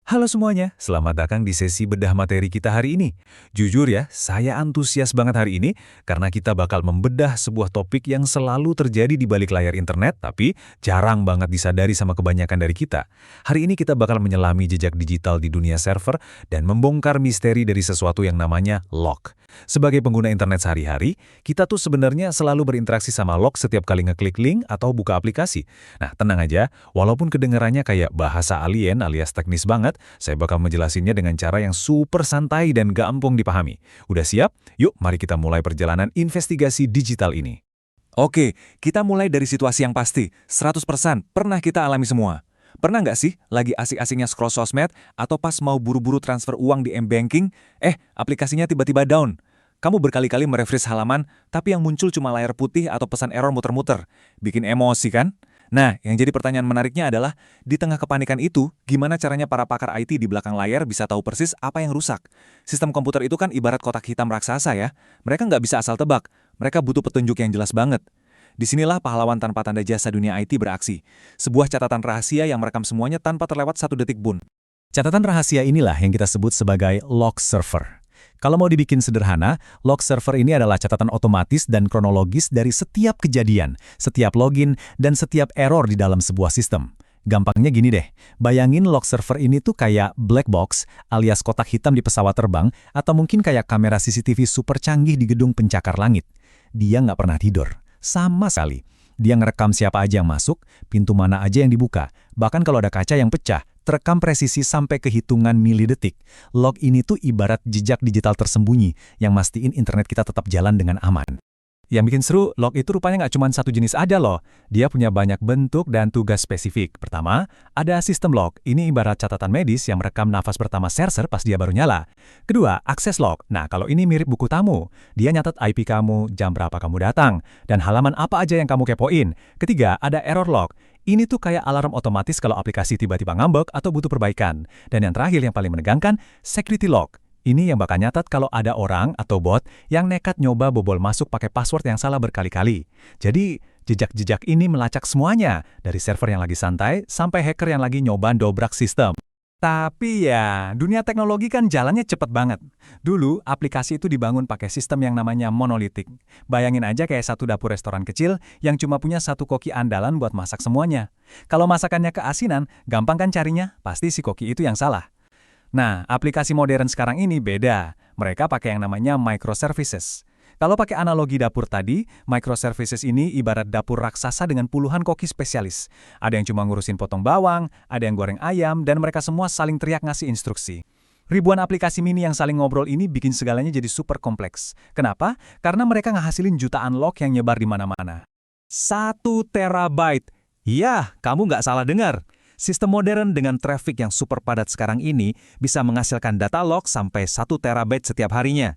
Halo semuanya, selamat datang di sesi bedah materi kita hari ini. Jujur ya, saya antusias banget hari ini karena kita bakal membedah sebuah topik yang selalu terjadi di balik layar internet, tapi jarang banget disadari sama kebanyakan dari kita. Hari ini kita bakal menyelami jejak digital di dunia server dan membongkar misteri dari sesuatu yang namanya log. Sebagai pengguna internet sehari-hari, kita tuh sebenarnya selalu berinteraksi sama log setiap kali ngeklik link atau buka aplikasi. Nah, tenang aja, walaupun kedengarannya kayak bahasa alien alias teknis banget, saya bakal menjelasinnya dengan cara yang super santai dan gampang dipahami. Udah siap? Yuk, mari kita mulai perjalanan investigasi digital ini. Oke, kita mulai dari situasi yang pasti, 100% pernah kita alami semua. Pernah nggak sih lagi asik-asiknya scroll sosmed atau pas mau buru-buru transfer uang di m-banking, aplikasinya tiba-tiba down. Kamu berkali-kali merefresh halaman, tapi yang muncul cuma layar putih atau pesan error muter-muter. Bikin emosi kan? Nah, yang jadi pertanyaan menariknya adalah, di tengah kepanikan itu, gimana caranya para pakar IT di belakang layar bisa tahu persis apa yang rusak? Sistem komputer itu kan ibarat kotak hitam raksasa ya. Mereka nggak bisa asal tebak. Mereka butuh petunjuk yang jelas banget. Disinilah pahlawan tanpa tanda jasa dunia IT beraksi. Sebuah catatan rahasia yang merekam semuanya tanpa terlewat satu detik pun. Catatan rahasia inilah yang kita sebut sebagai log server. Kalau mau dibikin sederhana, log server ini adalah catatan otomatis dan kronologis dari setiap kejadian, setiap login, dan setiap error di dalam sebuah sistem. Gampangnya gini deh, bayangin log server ini tuh kayak black box alias kotak hitam di pesawat terbang, atau mungkin kayak kamera CCTV super canggih di gedung pencakar langit. Dia nggak pernah tidur, sama sekali. Dia ngerekam siapa aja yang masuk, pintu mana aja yang dibuka, bahkan kalau ada kaca yang pecah, terekam presisi sampai ke hitungan milidetik. Log ini tuh ibarat jejak digital tersembunyi yang mastiin internet kita tetap jalan dengan aman. Yang bikin seru, log itu rupanya nggak cuma satu jenis aja loh. Dia punya banyak bentuk dan tugas spesifik. Pertama, ada sistem log. Ini ibarat catatan medis yang merekam nafas pertama server pas dia baru nyala. Kedua, akses log. Nah, kalau ini mirip buku tamu. Dia nyatat IP kamu, jam berapa kamu datang, dan halaman apa aja yang kamu kepoin. Ketiga, ada error log. Ini tuh kayak alarm otomatis kalau aplikasi tiba-tiba ngambek atau butuh perbaikan. Dan yang terakhir yang paling menegangkan, security log. Ini yang bakal nyatat kalau ada orang atau bot yang nekat nyoba bobol masuk pakai password yang salah berkali-kali. Jadi, jejak-jejak ini melacak semuanya, dari server yang lagi santai sampai hacker yang lagi nyoba dobrak sistem. Tapi ya, dunia teknologi kan jalannya cepet banget. Dulu, aplikasi itu dibangun pakai sistem yang namanya monolitik. Bayangin aja kayak satu dapur restoran kecil yang cuma punya satu koki andalan buat masak semuanya. Kalau masakannya keasinan, gampang kan carinya? Pasti si koki itu yang salah. Nah, aplikasi modern sekarang ini beda. Mereka pakai yang namanya microservices. Kalau pakai analogi dapur tadi, microservices ini ibarat dapur raksasa dengan puluhan koki spesialis. Ada yang cuma ngurusin potong bawang, ada yang goreng ayam, dan mereka semua saling teriak ngasih instruksi. Ribuan aplikasi mini yang saling ngobrol ini bikin segalanya jadi super kompleks. Kenapa? Karena mereka ngehasilin jutaan log yang nyebar di mana-mana. 1 terabyte. Ya, kamu nggak salah dengar. Sistem modern dengan traffic yang super padat sekarang ini bisa menghasilkan data log sampai 1 terabyte setiap harinya.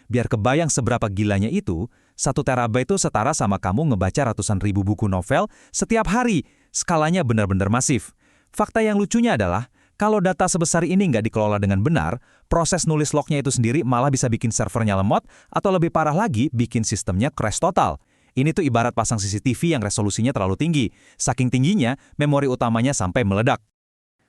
Biar kebayang seberapa gilanya itu, 1 terabyte itu setara sama kamu ngebaca ratusan ribu buku novel setiap hari. Skalanya benar-benar masif. Fakta yang lucunya adalah, kalau data sebesar ini nggak dikelola dengan benar, proses nulis lognya itu sendiri malah bisa bikin servernya lemot, atau lebih parah lagi, bikin sistemnya crash total. Ini tuh ibarat pasang CCTV yang resolusinya terlalu tinggi. Saking tingginya, memori utamanya sampai meledak.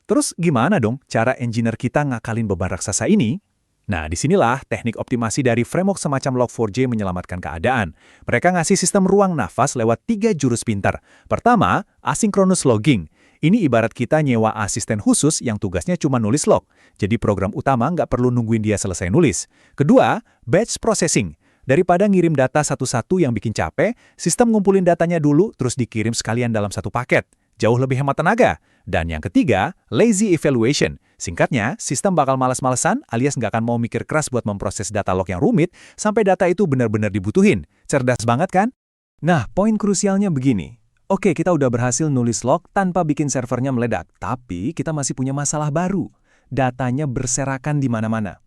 Terus gimana dong cara engineer kita ngakalin beban raksasa ini? Nah, disinilah teknik optimasi dari framework semacam Log4j menyelamatkan keadaan. Mereka ngasih sistem ruang nafas lewat 3 jurus pintar. Pertama, asynchronous logging. Ini ibarat kita nyewa asisten khusus yang tugasnya cuma nulis log. Jadi program utama nggak perlu nungguin dia selesai nulis. Kedua, batch processing. Daripada ngirim data satu-satu yang bikin capek, sistem ngumpulin datanya dulu terus dikirim sekalian dalam satu paket. Jauh lebih hemat tenaga. Dan yang ketiga, lazy evaluation. Singkatnya, sistem bakal malas-malesan alias nggak akan mau mikir keras buat memproses data log yang rumit sampai data itu benar-benar dibutuhin. Cerdas banget kan? Nah, poin krusialnya begini. Oke, kita udah berhasil nulis log tanpa bikin servernya meledak, tapi kita masih punya masalah baru. Datanya berserakan di mana-mana.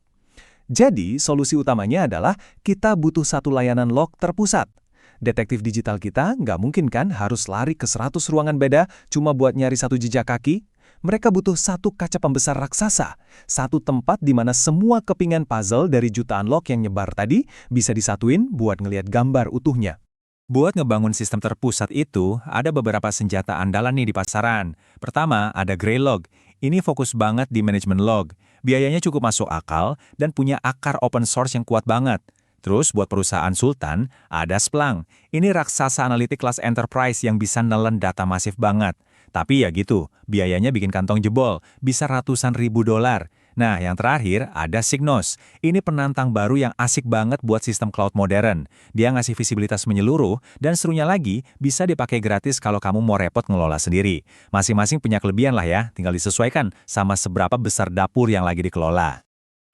Jadi, solusi utamanya adalah kita butuh satu layanan log terpusat. Detektif digital kita nggak mungkin kan harus lari ke 100 ruangan beda cuma buat nyari satu jejak kaki. Mereka butuh satu kaca pembesar raksasa, satu tempat di mana semua kepingan puzzle dari jutaan log yang nyebar tadi bisa disatuin buat ngelihat gambar utuhnya. Buat ngebangun sistem terpusat itu, ada beberapa senjata andalan nih di pasaran. Pertama, ada Greylog. Ini fokus banget di manajemen log. Biayanya cukup masuk akal dan punya akar open source yang kuat banget. Terus buat perusahaan Sultan, ada Splunk. Ini raksasa analitik kelas enterprise yang bisa nelen data masif banget. Tapi ya gitu, biayanya bikin kantong jebol, bisa ratusan ribu dolar. Nah, yang terakhir ada Signos. Ini penantang baru yang asik banget buat sistem cloud modern. Dia ngasih visibilitas menyeluruh, dan serunya lagi, bisa dipakai gratis kalau kamu mau repot ngelola sendiri. Masing-masing punya kelebihan lah ya, tinggal disesuaikan sama seberapa besar dapur yang lagi dikelola.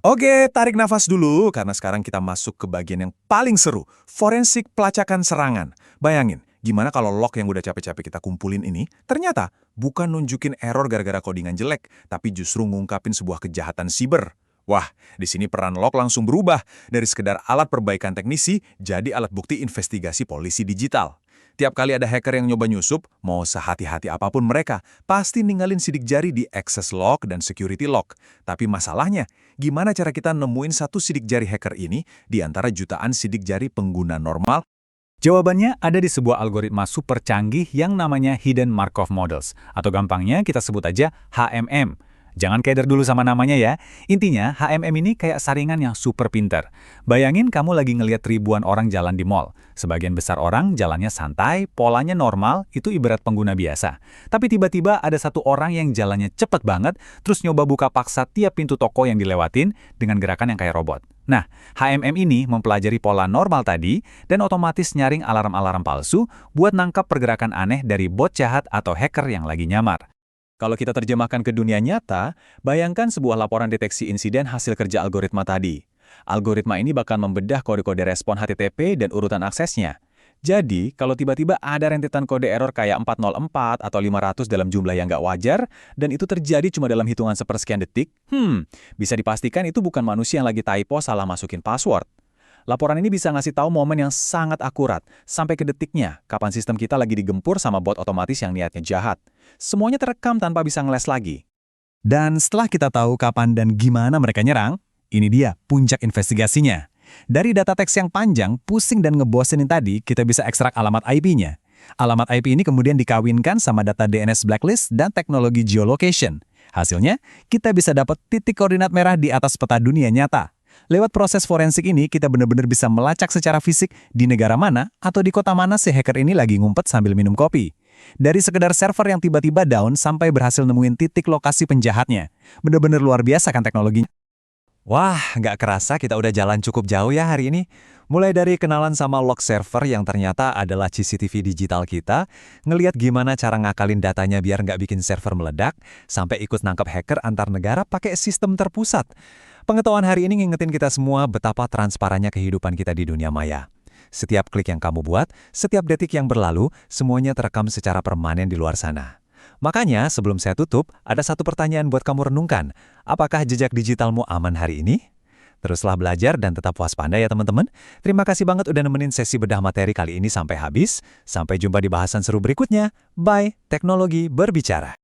Oke, tarik nafas dulu karena sekarang kita masuk ke bagian yang paling seru, forensik pelacakan serangan. Bayangin, gimana kalau log yang udah capek-capek kita kumpulin ini, ternyata bukan nunjukin error gara-gara codingan jelek, tapi justru ngungkapin sebuah kejahatan siber. Wah, di sini peran log langsung berubah dari sekedar alat perbaikan teknisi jadi alat bukti investigasi polisi digital. Tiap kali ada hacker yang nyoba nyusup, mau sehati-hati apapun mereka, pasti ninggalin sidik jari di access log dan security log. Tapi masalahnya, gimana cara kita nemuin satu sidik jari hacker ini di antara jutaan sidik jari pengguna normal? Jawabannya ada di sebuah algoritma super canggih yang namanya Hidden Markov Models, atau gampangnya kita sebut aja HMM. Jangan keder dulu sama namanya ya. Intinya, HMM ini kayak saringan yang super pinter. Bayangin kamu lagi ngeliat ribuan orang jalan di mall. Sebagian besar orang jalannya santai, polanya normal, itu ibarat pengguna biasa. Tapi tiba-tiba ada satu orang yang jalannya cepet banget, terus nyoba buka paksa tiap pintu toko yang dilewatin dengan gerakan yang kayak robot. Nah, HMM ini mempelajari pola normal tadi dan otomatis nyaring alarm-alarm palsu buat nangkap pergerakan aneh dari bot jahat atau hacker yang lagi nyamar. Kalau kita terjemahkan ke dunia nyata, bayangkan sebuah laporan deteksi insiden hasil kerja algoritma tadi. Algoritma ini bakal membedah kode-kode respon HTTP dan urutan aksesnya. Jadi, kalau tiba-tiba ada rentetan kode error kayak 404 atau 500 dalam jumlah yang nggak wajar, dan itu terjadi cuma dalam hitungan sepersekian detik, bisa dipastikan itu bukan manusia yang lagi typo salah masukin password. Laporan ini bisa ngasih tahu momen yang sangat akurat, sampai ke detiknya, kapan sistem kita lagi digempur sama bot otomatis yang niatnya jahat. Semuanya terekam tanpa bisa ngeles lagi. Dan setelah kita tahu kapan dan gimana mereka nyerang, ini dia puncak investigasinya. Dari data teks yang panjang, pusing dan ngebosenin tadi, kita bisa ekstrak alamat IP-nya. Alamat IP ini kemudian dikawinkan sama data DNS blacklist dan teknologi geolocation. Hasilnya, kita bisa dapat titik koordinat merah di atas peta dunia nyata. Lewat proses forensik ini, kita benar-benar bisa melacak secara fisik di negara mana atau di kota mana si hacker ini lagi ngumpet sambil minum kopi. Dari sekedar server yang tiba-tiba down sampai berhasil nemuin titik lokasi penjahatnya. Benar-benar luar biasa kan teknologinya. Wah, nggak kerasa kita udah jalan cukup jauh ya hari ini. Mulai dari kenalan sama log server yang ternyata adalah CCTV digital kita, ngeliat gimana cara ngakalin datanya biar nggak bikin server meledak, sampai ikut nangkep hacker antar negara pakai sistem terpusat. Pengetahuan hari ini ngingetin kita semua betapa transparannya kehidupan kita di dunia maya. Setiap klik yang kamu buat, setiap detik yang berlalu, semuanya terekam secara permanen di luar sana. Makanya, sebelum saya tutup, ada satu pertanyaan buat kamu renungkan. Apakah jejak digitalmu aman hari ini? Teruslah belajar dan tetap waspada ya teman-teman. Terima kasih banget udah nemenin sesi bedah materi kali ini sampai habis. Sampai jumpa di bahasan seru berikutnya. Bye, teknologi berbicara.